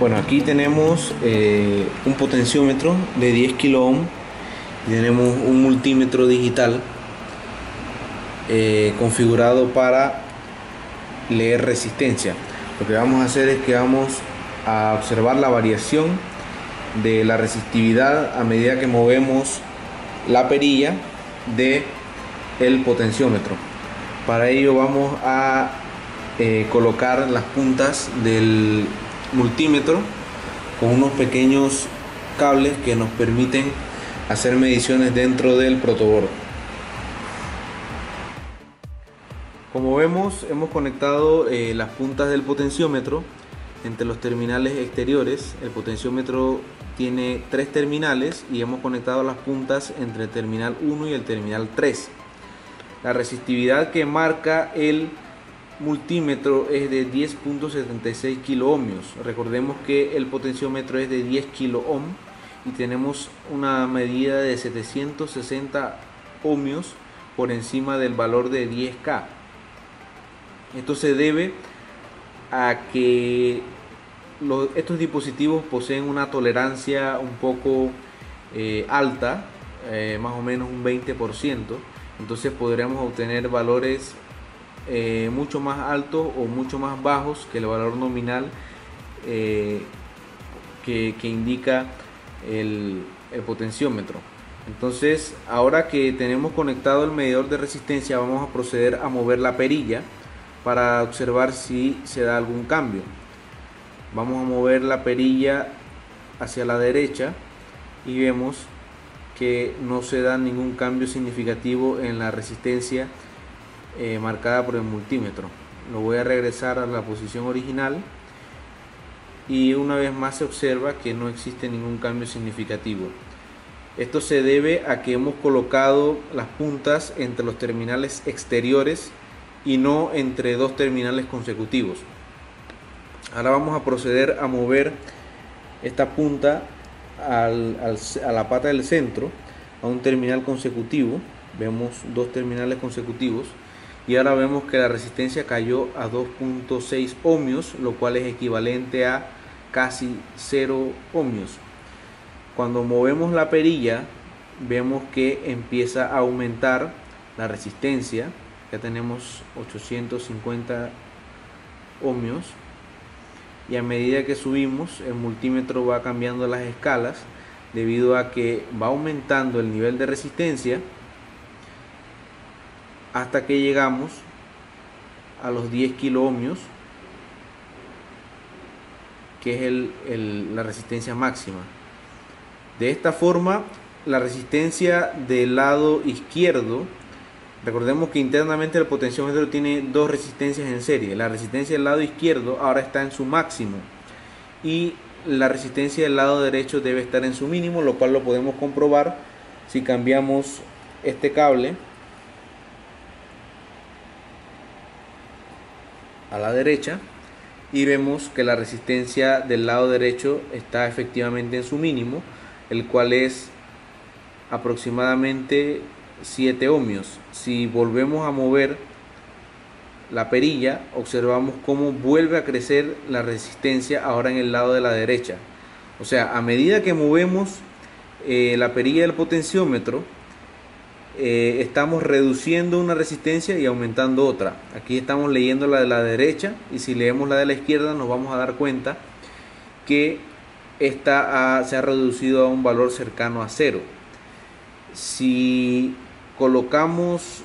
Bueno, aquí tenemos un potenciómetro de 10 kilo ohm y tenemos un multímetro digital configurado para leer resistencia. Lo que vamos a hacer es que vamos a observar la variación de la resistividad a medida que movemos la perilla de el potenciómetro. Para ello vamos a colocar las puntas del multímetro con unos pequeños cables que nos permiten hacer mediciones dentro del protoboard. Como vemos, hemos conectado las puntas del potenciómetro entre los terminales exteriores. El potenciómetro tiene 3 terminales y hemos conectado las puntas entre el terminal 1 y el terminal 3. La resistividad que marca el multímetro es de 10.76 kilo ohmios. Recordemos que el potenciómetro es de 10 kilo ohm y tenemos una medida de 760 ohmios por encima del valor de 10K. Esto se debe a que estos dispositivos poseen una tolerancia un poco alta, más o menos un 20%. Entonces podríamos obtener valores mucho más altos o mucho más bajos que el valor nominal que indica el potenciómetro. Entonces, ahora que tenemos conectado el medidor de resistencia, vamos a proceder a mover la perilla para observar si se da algún cambio. Vamos a mover la perilla hacia la derecha y vemos que no se da ningún cambio significativo en la resistencia marcada por el multímetro. Lo voy a regresar a la posición original y una vez más se observa que no existe ningún cambio significativo. Esto se debe a que hemos colocado las puntas entre los terminales exteriores y no entre dos terminales consecutivos. Ahora vamos a proceder a mover esta punta a la pata del centro, a un terminal consecutivo. Vemos dos terminales consecutivos y ahora vemos que la resistencia cayó a 2.6 ohmios, lo cual es equivalente a casi 0 ohmios. Cuando movemos la perilla vemos que empieza a aumentar la resistencia. Ya tenemos 850 ohmios y a medida que subimos el multímetro va cambiando las escalas debido a que va aumentando el nivel de resistencia hasta que llegamos a los 10 kilo ohmios, que es la resistencia máxima. De esta forma, la resistencia del lado izquierdo, recordemos que internamente el potenciómetro tiene dos resistencias en serie. La resistencia del lado izquierdo ahora está en su máximo y la resistencia del lado derecho debe estar en su mínimo, lo cual lo podemos comprobar si cambiamos este cable a la derecha y vemos que la resistencia del lado derecho está efectivamente en su mínimo, el cual es aproximadamente 7 ohmios. Si volvemos a mover la perilla, observamos cómo vuelve a crecer la resistencia ahora en el lado de la derecha. O sea, a medida que movemos la perilla del potenciómetro, estamos reduciendo una resistencia y aumentando otra. Aquí estamos leyendo la de la derecha y si leemos la de la izquierda nos vamos a dar cuenta que esta se ha reducido a un valor cercano a 0. Si colocamos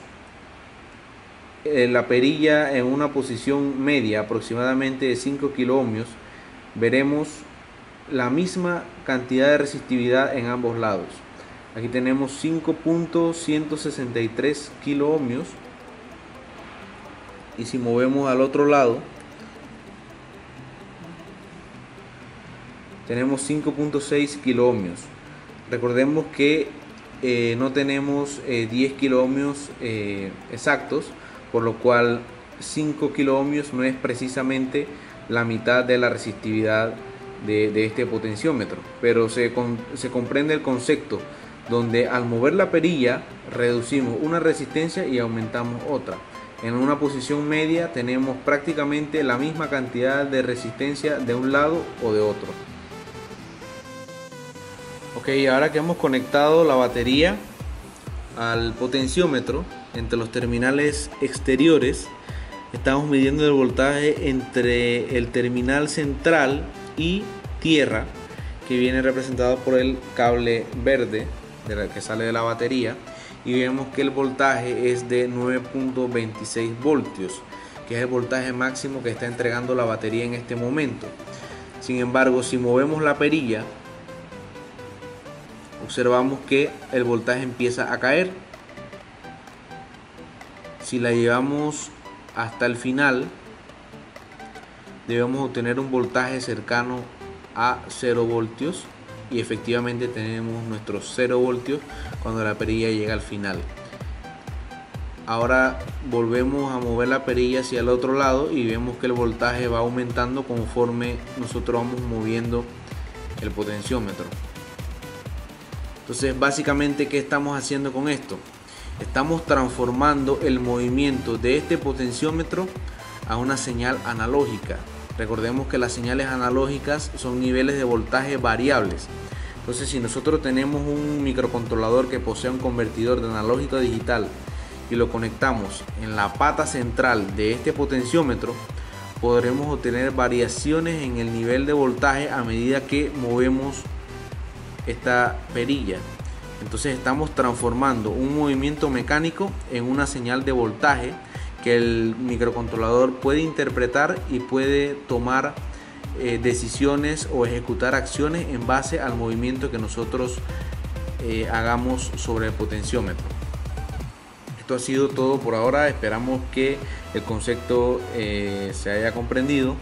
la perilla en una posición media aproximadamente de 5 kilo ohmios, veremos la misma cantidad de resistividad en ambos lados. Aquí tenemos 5.163 kilo ohmios y si movemos al otro lado tenemos 5.6 kilo ohmios. Recordemos que no tenemos 10 kilo ohmios exactos, por lo cual 5 kilo ohmios no es precisamente la mitad de la resistividad de este potenciómetro, pero se comprende el concepto, donde al mover la perilla reducimos una resistencia y aumentamos otra. En una posición media tenemos prácticamente la misma cantidad de resistencia de un lado o de otro. Ok, ahora que hemos conectado la batería al potenciómetro entre los terminales exteriores, estamos midiendo el voltaje entre el terminal central y tierra, que viene representado por el cable verde que sale de la batería, y vemos que el voltaje es de 9.26 voltios, que es el voltaje máximo que está entregando la batería en este momento. Sin embargo, si movemos la perilla, observamos que el voltaje empieza a caer. Si la llevamos hasta el final, debemos obtener un voltaje cercano a 0 voltios, y efectivamente tenemos nuestros 0 voltios cuando la perilla llega al final. Ahora volvemos a mover la perilla hacia el otro lado y vemos que el voltaje va aumentando conforme nosotros vamos moviendo el potenciómetro. Entonces, básicamente, ¿qué estamos haciendo con esto? Estamos transformando el movimiento de este potenciómetro a una señal analógica. Recordemos que las señales analógicas son niveles de voltaje variables. Entonces, si nosotros tenemos un microcontrolador que posee un convertidor de analógico a digital y lo conectamos en la pata central de este potenciómetro, podremos obtener variaciones en el nivel de voltaje a medida que movemos esta perilla. Entonces estamos transformando un movimiento mecánico en una señal de voltaje que el microcontrolador puede interpretar y puede tomar decisiones o ejecutar acciones en base al movimiento que nosotros hagamos sobre el potenciómetro. Esto ha sido todo por ahora. Esperamos que el concepto se haya comprendido.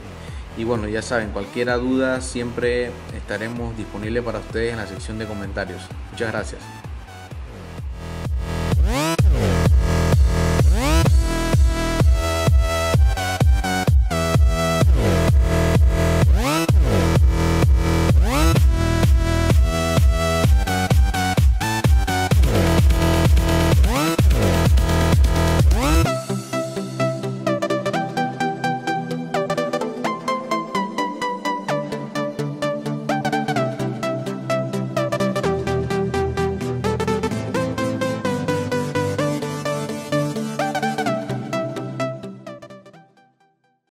Y bueno, ya saben, cualquier duda siempre estaremos disponibles para ustedes en la sección de comentarios. Muchas gracias.